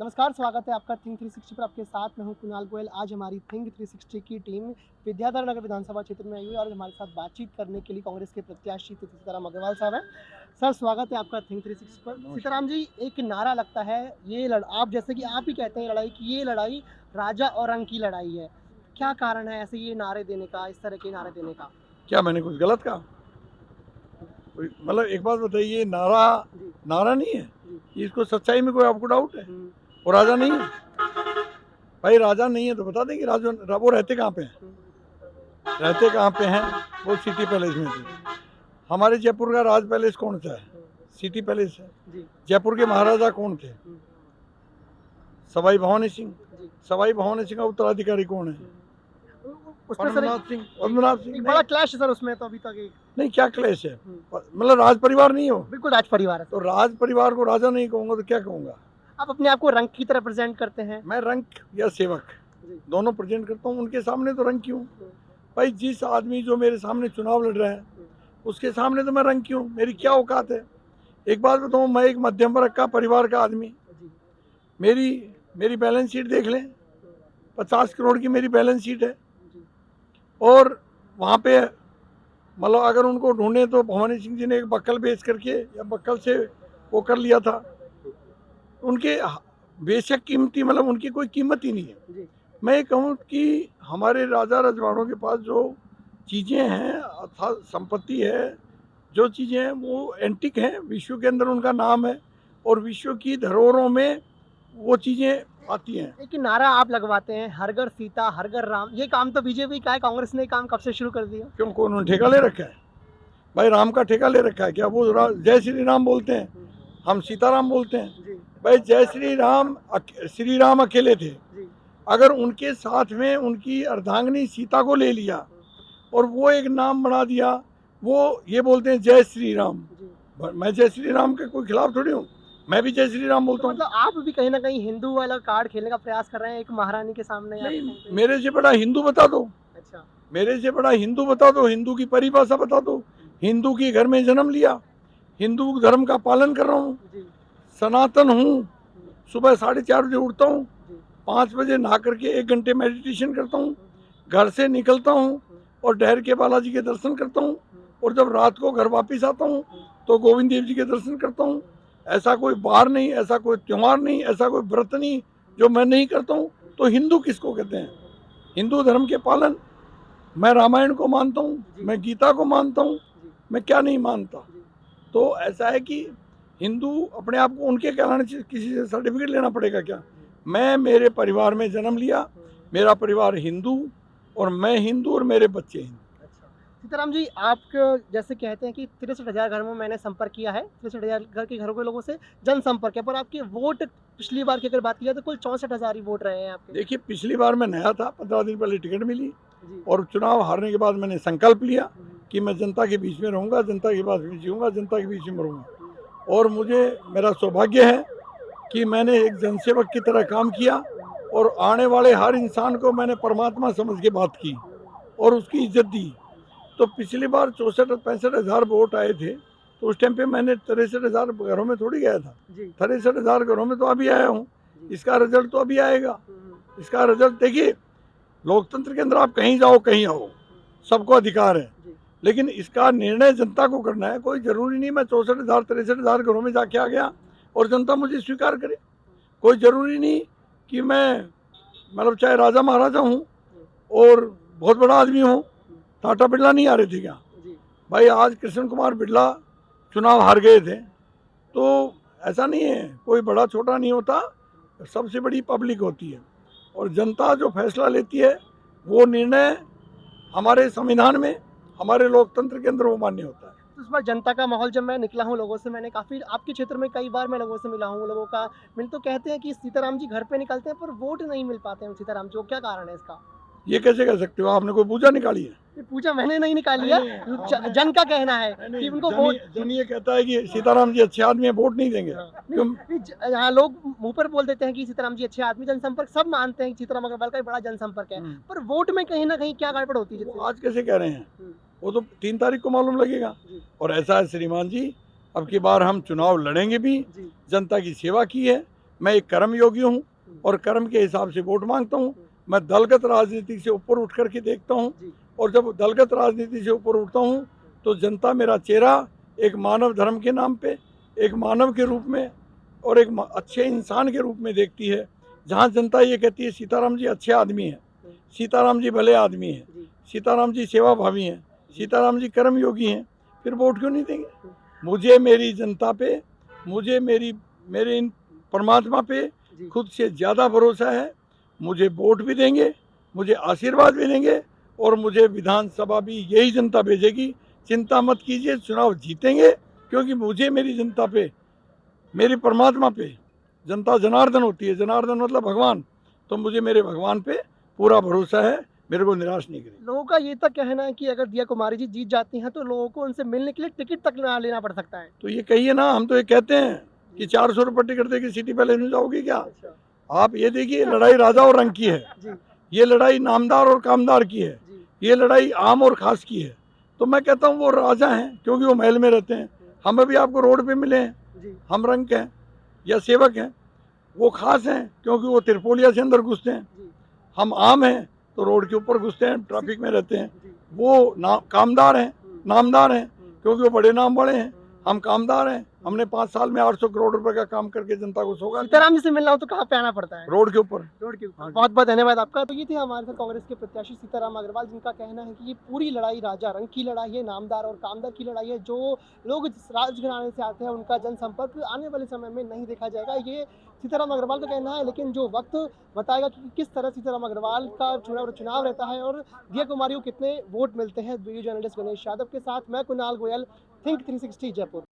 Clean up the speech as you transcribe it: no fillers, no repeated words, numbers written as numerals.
नमस्कार, स्वागत है आपका थिंक 360 पर। आपके साथ मैं हूं कुणाल गोयल। आज हमारी थिंक 360 की टीम विद्याधर नगर विधानसभा क्षेत्र में आई हुई है और हमारे साथ बातचीत करने के लिए कांग्रेस के प्रत्याशी सीताराम अग्रवाल साहब हैं। सर, स्वागत है आपका थिंक 360 पर। सीताराम जी, एक नारा लगता है, आप जैसे कि आप ही कहते हैं लड़ाई की, ये लड़ाई राजा और रंग की लड़ाई है। क्या कारण है ऐसे ये नारे देने का, इस तरह के नारे देने का? क्या मैंने कुछ गलत कहा? मतलब एक बात बताइए, नारा नहीं है, इसको सच्चाई में कोई आपको डाउट है? वो राजा नहीं है? भाई राजा नहीं है तो बता दें कि राजा वो रहते कहाँ पे हैं? रहते कहाँ पे हैं? वो सिटी पैलेस में थे। हमारे जयपुर का राज पैलेस कौन सा है? सिटी पैलेस है। जयपुर के महाराजा कौन थे? सवाई भवानी सिंह। सवाई भवानी सिंह का उत्तराधिकारी कौन है? पद्मनाभ सिंह। बड़ा क्लैश है सर उसमें तो अभी तक नहीं, क्या क्लेश है? मतलब राज परिवार नहीं हो? बिल्कुल राज परिवार है। तो राज परिवार को राजा नहीं कहूंगा तो क्या कहूंगा? आप अपने आप को रंग की तरह प्रेजेंट करते हैं। मैं रंग या सेवक दोनों प्रेजेंट करता हूँ। उनके सामने तो रंग क्यों? भाई जिस आदमी जो मेरे सामने चुनाव लड़ रहा है उसके सामने तो मैं रंग क्यों? मेरी क्या औकात है? एक बात बताऊँ, मैं एक मध्यम वर्ग का परिवार का आदमी, मेरी बैलेंस शीट देख लें, 50 करोड़ की मेरी बैलेंस शीट है। और वहाँ पे मतलब अगर उनको ढूंढे तो भवानी सिंह जी ने एक बक्कल बेच करके या बक्कल से वो कर लिया था। उनके बेशक कीमती, मतलब उनकी कोई कीमत ही नहीं है। मैं ये कहूँ कि हमारे राजा रजवाड़ों के पास जो चीज़ें हैं अर्थात संपत्ति है, जो चीज़ें हैं वो एंटिक हैं, विश्व के अंदर उनका नाम है और विश्व की धरोहरों में वो चीज़ें आती हैं। एक नारा आप लगवाते हैं, हर घर सीता हर घर राम। ये काम तो बीजेपी का है, कांग्रेस ने काम कब से शुरू कर दिया? क्यों, कौन उन्होंने ठेका ले रखा है? भाई राम का ठेका ले रखा है क्या? वो जय श्री राम बोलते हैं, हम सीताराम बोलते हैं। भाई जय श्री राम अकेले थे। अगर उनके साथ में उनकी अर्धांगिनी सीता को ले लिया और वो एक नाम बना दिया, वो ये बोलते हैं जय श्री राम। मैं जय श्री राम के कोई खिलाफ थोड़ी हूँ, मैं भी जय श्री राम बोलता हूँ। मतलब आप भी कहीं ना कहीं हिंदू वाला कार्ड खेलने का प्रयास कर रहे हैं एक महारानी के सामने? नहीं, मेरे से बड़ा हिंदू बता दो। अच्छा, मेरे से बड़ा हिंदू बता दो, हिंदू की परिभाषा बता दो। हिंदू की घर में जन्म लिया, हिंदू धर्म का पालन कर रहा हूँ, सनातन हूँ। सुबह 4:30 बजे उठता हूँ, 5 बजे नहा करके 1 घंटे मेडिटेशन करता हूँ, घर से निकलता हूँ और डहर के बालाजी के दर्शन करता हूँ, और जब रात को घर वापिस आता हूँ तो गोविंद देव जी के दर्शन करता हूँ। ऐसा कोई बार नहीं, ऐसा कोई त्यौहार नहीं, ऐसा कोई व्रत नहीं जो मैं नहीं करता हूँ। तो हिंदू किसको कहते हैं? हिंदू धर्म के पालन। मैं रामायण को मानता हूँ, मैं गीता को मानता हूँ, मैं क्या नहीं मानता? तो ऐसा है कि हिंदू अपने आप को उनके कहलाने से किसी से सर्टिफिकेट लेना पड़ेगा क्या? मैं मेरे परिवार में जन्म लिया, मेरा परिवार हिंदू और मैं हिंदू और मेरे बच्चे हिंदू। सीताराम जी, आप जैसे कहते हैं कि 63,000 घर में मैंने संपर्क किया है, 63,000 घर के घरों के लोगों से जनसंपर्क है, पर आपके वोट पिछली बार की अगर बात की जाए तो कुल 64,000 ही वोट रहे हैं आपके। देखिए, पिछली बार मैं नया था, 15 दिन पहले टिकट मिली और चुनाव हारने के बाद मैंने संकल्प लिया कि मैं जनता के बीच में रहूँगा, जनता के बीच में जीऊँगा, जनता के बीच में मरूँगा। और मेरा सौभाग्य है कि मैंने एक जनसेवक की तरह काम किया और आने वाले हर इंसान को मैंने परमात्मा समझ के बात की और उसकी इज्जत दी। तो पिछली बार 64-65 हज़ार वोट आए थे, तो उस टाइम पे मैंने 63,000 घरों में थोड़ी गया था। 63,000 घरों में तो अभी आया हूँ। इसका रिजल्ट तो अभी आएगा। इसका रिजल्ट देखिए, लोकतंत्र के अंदर आप कहीं जाओ कहीं आओ, सबको अधिकार है, लेकिन इसका निर्णय जनता को करना है। कोई जरूरी नहीं मैं 64,000-63,000 घरों में जाके आ गया और जनता मुझे स्वीकार करे। कोई जरूरी नहीं कि मैं मतलब चाहे राजा महाराजा हूँ और बहुत बड़ा आदमी हूँ। टाटा बिरला नहीं आ रहे थे क्या? भाई आज कृष्ण कुमार बिरला चुनाव हार गए थे। तो ऐसा नहीं है, कोई बड़ा छोटा नहीं होता, सबसे बड़ी पब्लिक होती है और जनता जो फैसला लेती है वो निर्णय हमारे संविधान में, हमारे लोकतंत्र के अंदर वो मान्य होता है। तो इस बार जनता का माहौल, जब मैं निकला हूँ लोगों से, मैंने काफ़ी आपके क्षेत्र में कई बार मैं लोगों से मिला हूँ, लोगों का मिल तो कहते हैं कि सीताराम जी घर पे निकलते हैं पर वोट नहीं मिल पाते हैं सीताराम जी को। क्या कारण है इसका? ये कैसे कह सकते हो? आपने कोई पूजा निकाली है? पूजा मैंने नहीं निकाली है, जन का कहना है कि उनको वोट। जन ये कहता है कि सीताराम जी अच्छे आदमी है, वोट नहीं देंगे। यहाँ लोग मुंह पर बोल देते हैं कि सीताराम जी अच्छे आदमी, जनसंपर्क सब मानते हैं कि सीताराम अग्रवाल का बड़ा जनसंपर्क है, पर वोट में कहीं ना कहीं क्या गड़बड़ होती है? आज कैसे कह रहे हैं? वो तो 3 तारीख को मालूम लगेगा। और ऐसा है श्रीमान जी, अब की बार हम चुनाव लड़ेंगे भी, जनता की सेवा की है। मैं एक कर्मयोगी हूँ और कर्म के हिसाब से वोट मांगता हूँ। मैं दलगत राजनीति से ऊपर उठ करके देखता हूँ और जब दलगत राजनीति से ऊपर उठता हूँ तो जनता मेरा चेहरा एक मानव धर्म के नाम पे, एक मानव के रूप में और एक अच्छे इंसान के रूप में देखती है। जहाँ जनता ये कहती है सीताराम जी अच्छे आदमी हैं, सीताराम जी भले आदमी हैं, सीताराम जी सेवा भावी हैं, सीताराम जी कर्मयोगी हैं, फिर वोट क्यों नहीं देंगे? मुझे मेरी जनता पे, मुझे मेरे इन परमात्मा पे खुद से ज़्यादा भरोसा है। मुझे वोट भी देंगे, मुझे आशीर्वाद भी देंगे और मुझे विधानसभा भी यही जनता भेजेगी। चिंता मत कीजिए, चुनाव जीतेंगे, क्योंकि मुझे मेरी जनता पे, मेरी परमात्मा पे, जनता जनार्दन होती है, जनार्दन मतलब भगवान, तो मुझे मेरे भगवान पे पूरा भरोसा है, मेरे को निराश नहीं करेगी। लोगों का ये तक कहना है कि अगर दिया कुमारी जी जीत जाती हैं तो लोगों को उनसे मिलने के लिए टिकट तक ना लेना पड़ सकता है। तो ये कहिए ना, हम तो ये कहते हैं कि 400 रुपये टिकट दे के सिटी पहले नहीं जाओगे क्या? आप ये देखिए, लड़ाई राजा और रंग की है, ये लड़ाई नामदार और कामदार की है, ये लड़ाई आम और खास की है। तो मैं कहता हूँ वो राजा हैं क्योंकि वो महल में रहते हैं, हम अभी आपको रोड पे मिले हैं, हम रंग के हैं या सेवक हैं। वो खास हैं क्योंकि वो तिरपोलिया से अंदर घुसते हैं, हम आम हैं तो रोड के ऊपर घुसते हैं, ट्रैफिक में रहते हैं। वो कामदार हैं, नामदार हैं क्योंकि वो बड़े नाम बड़े हैं, हम कामदार हैं। हमने 5 साल में 800 करोड़ रुपए का काम करके जनता को सौगा। सीताराम जी से मिलना हो तो कहाँ पे आना पड़ता है? रोड के ऊपर। रोड के ऊपर। बहुत बहुत धन्यवाद आपका। तो ये थे हमारे साथ कांग्रेस के प्रत्याशी सीताराम अग्रवाल, जिनका कहना है कि ये पूरी लड़ाई राजा रंग की लड़ाई है, नामदार और कामदार की लड़ाई है। जो लोग जिस राजघराने से आते हैं उनका जनसंपर्क आने वाले समय में नहीं देखा जाएगा, ये सीताराम अग्रवाल का कहना है। लेकिन जो वक्त बताएगा कि किस तरह सीताराम अग्रवाल का चुनाव रहता है और दिया कुमारी को कितने वोट मिलते हैं। वीडियो जर्नलिस्ट गणेश यादव के साथ मैं कुणाल गोयल, थिंक 360 जयपुर।